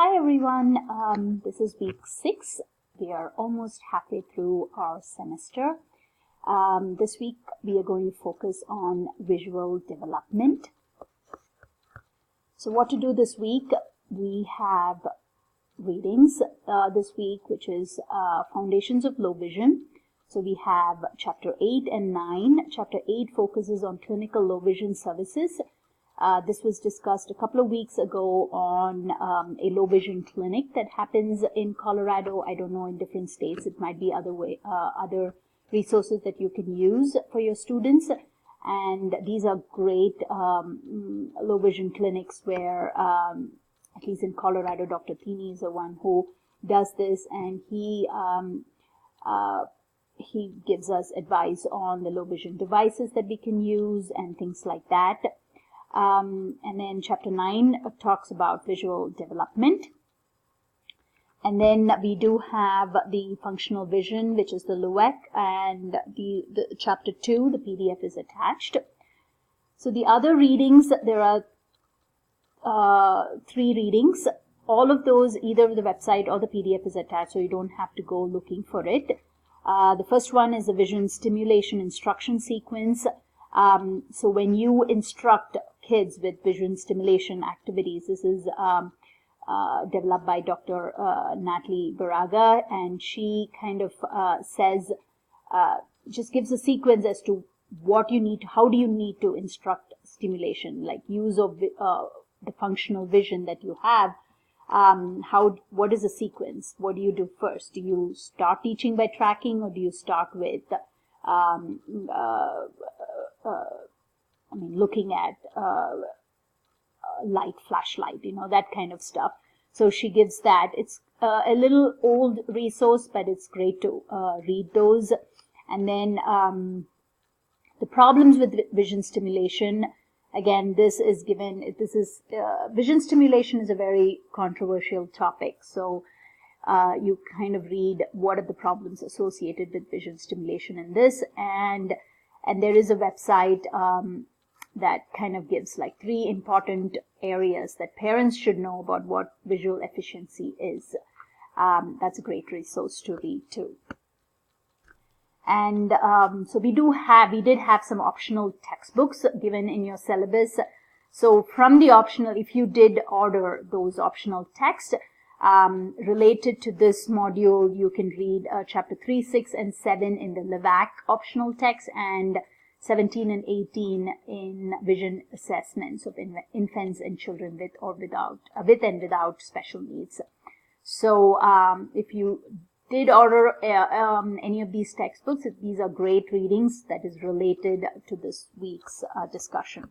Hi everyone, this is week 6. We are almost halfway through our semester. This week we are going to focus on visual development. So what to do this week? We have readings this week, which is Foundations of Low Vision. So we have chapter 8 and 9. Chapter 8 focuses on clinical low vision services. This was discussed a couple of weeks ago on a low vision clinic that happens in Colorado. I don't know, in different states it might be other resources that you can use for your students. And these are great low vision clinics where, at least in Colorado, Dr. Thiene is the one who does this, and he gives us advice on the low vision devices that we can use and things like that. And then chapter 9 talks about visual development. And then we do have the functional vision, which is the LUEC, and the chapter 2, the PDF is attached. So the other readings, there are 3 readings. All of those, either the website or the PDF is attached, so you don't have to go looking for it. The first one is the vision stimulation instruction sequence. So when you instruct kids with vision stimulation activities, this is developed by Dr. Natalie Baraga, and she kind of says, just gives a sequence as to what you need, how do you need to instruct stimulation, like use of the functional vision that you have. What is the sequence? What do you do first? Do you start teaching by tracking, or do you start with looking at flashlight, that kind of stuff. So she gives that. It's a little old resource, but it's great to read those. And then the problems with vision stimulation. Again, vision stimulation is a very controversial topic. So you kind of read what are the problems associated with vision stimulation in this, and there is a website that kind of gives like 3 important areas that parents should know about what visual efficiency is. That's a great resource to read too. And so we did have some optional textbooks given in your syllabus. So from the optional, if you did order those optional texts related to this module, you can read chapter 3, 6, and 7 in the LEVAC optional text, and 17 and 18 in vision assessments of infants and children with and without special needs. So if you did order any of these textbooks, these are great readings that is related to this week's discussion.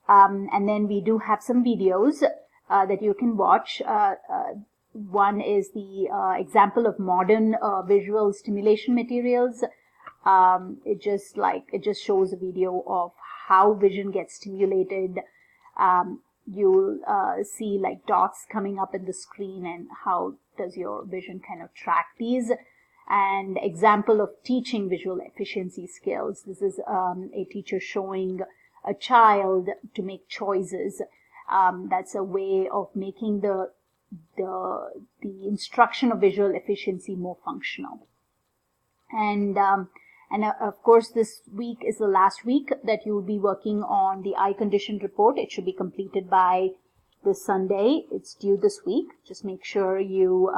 And then we do have some videos that you can watch. One is the example of modern visual stimulation materials. It just shows a video of how vision gets stimulated. You'll see like dots coming up in the screen, and how does your vision kind of track these. And example of teaching visual efficiency skills. This is a teacher showing a child to make choices. That's a way of making the instruction of visual efficiency more functional. And of course, this week is the last week that you will be working on the eye condition report. It should be completed by this Sunday. It's due this week. Just make sure you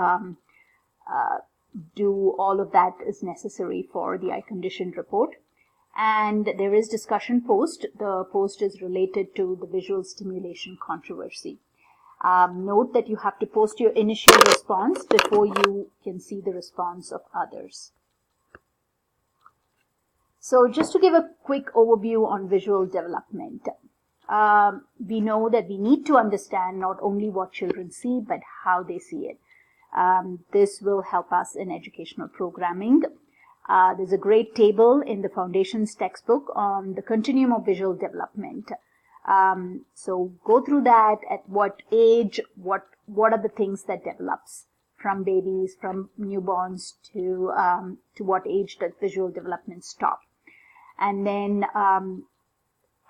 do all of that is necessary for the eye condition report. And there is discussion post. The post is related to the visual stimulation controversy. Note that you have to post your initial response before you can see the response of others. So just to give a quick overview on visual development, we know that we need to understand not only what children see, but how they see it. This will help us in educational programming. There's a great table in the Foundations textbook on the continuum of visual development. So go through that. At what age, what are the things that develops from babies, from newborns to what age does visual development stop? And then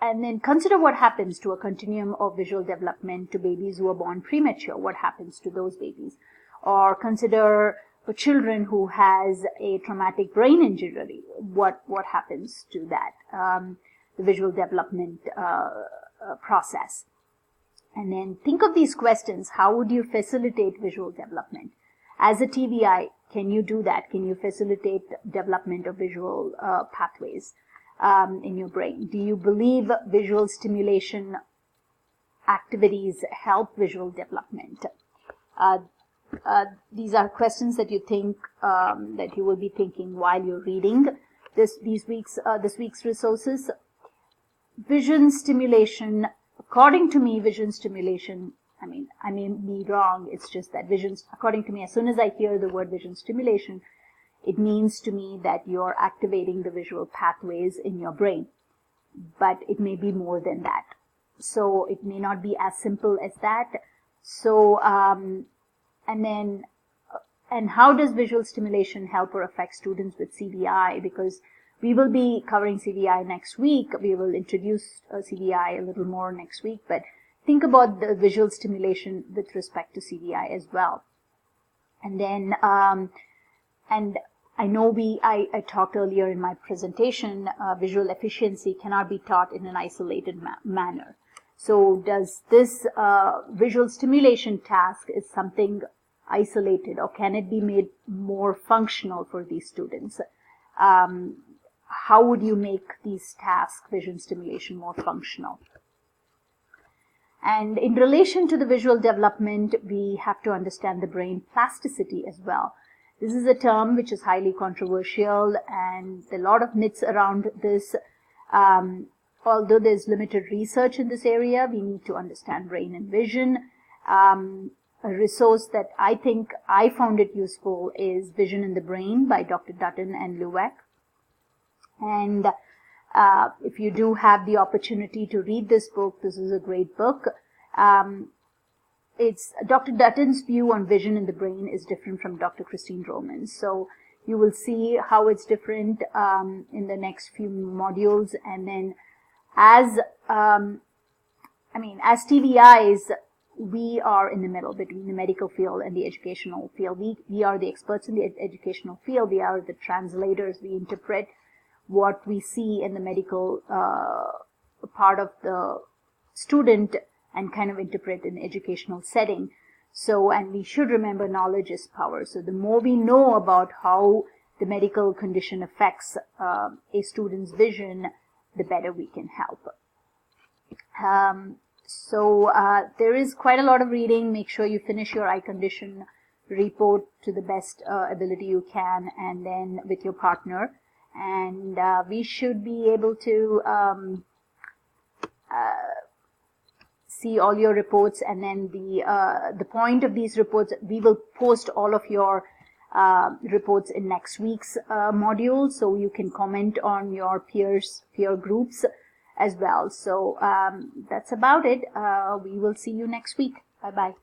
And then consider what happens to a continuum of visual development to babies who are born premature. What happens to those babies? Or consider for children who has a traumatic brain injury. What happens to that? The visual development process. And then think of these questions. How would you facilitate visual development? As a TVI, can you do that? Can you facilitate development of visual pathways in your brain? Do you believe visual stimulation activities help visual development? These are questions that you think that you will be thinking while you're reading this week's resources. Vision stimulation. According to me, vision stimulation, I may be wrong, it's just that according to me, as soon as I hear the word vision stimulation, it means to me that you're activating the visual pathways in your brain. But it may be more than that. So it may not be as simple as that. So, and how does visual stimulation help or affect students with CVI? Because we will be covering CVI next week. We will introduce CVI a little more next week, but think about the visual stimulation with respect to CVI as well. And then, and I know I talked earlier in my presentation, visual efficiency cannot be taught in an isolated manner. So does this visual stimulation task is something isolated, or can it be made more functional for these students? How would you make these tasks, vision stimulation, more functional? And in relation to the visual development, we have to understand the brain plasticity as well. This is a term which is highly controversial, and there are a lot of myths around this. Although there's limited research in this area, we need to understand brain and vision. A resource that I think I found it useful is Vision in the Brain by Dr. Dutton and Lueck. And if you do have the opportunity to read this book, this is a great book. It's Dr. Dutton's view on vision in the brain is different from Dr. Christine Roman's. So you will see how it's different in the next few modules. And then as TVIs, we are in the middle between the medical field and the educational field. We are the experts in the educational field. We are the translators. We interpret what we see in the medical part of the student and kind of interpret in the educational setting. So, and we should remember knowledge is power. So the more we know about how the medical condition affects a student's vision, the better we can help. There is quite a lot of reading. Make sure you finish your eye condition report to the best ability you can, and then with your partner. And we should be able to see all your reports, and then the point of these reports, we will post all of your reports in next week's module, so you can comment on your peer groups as well. So that's about it. We will see you next week. Bye-bye.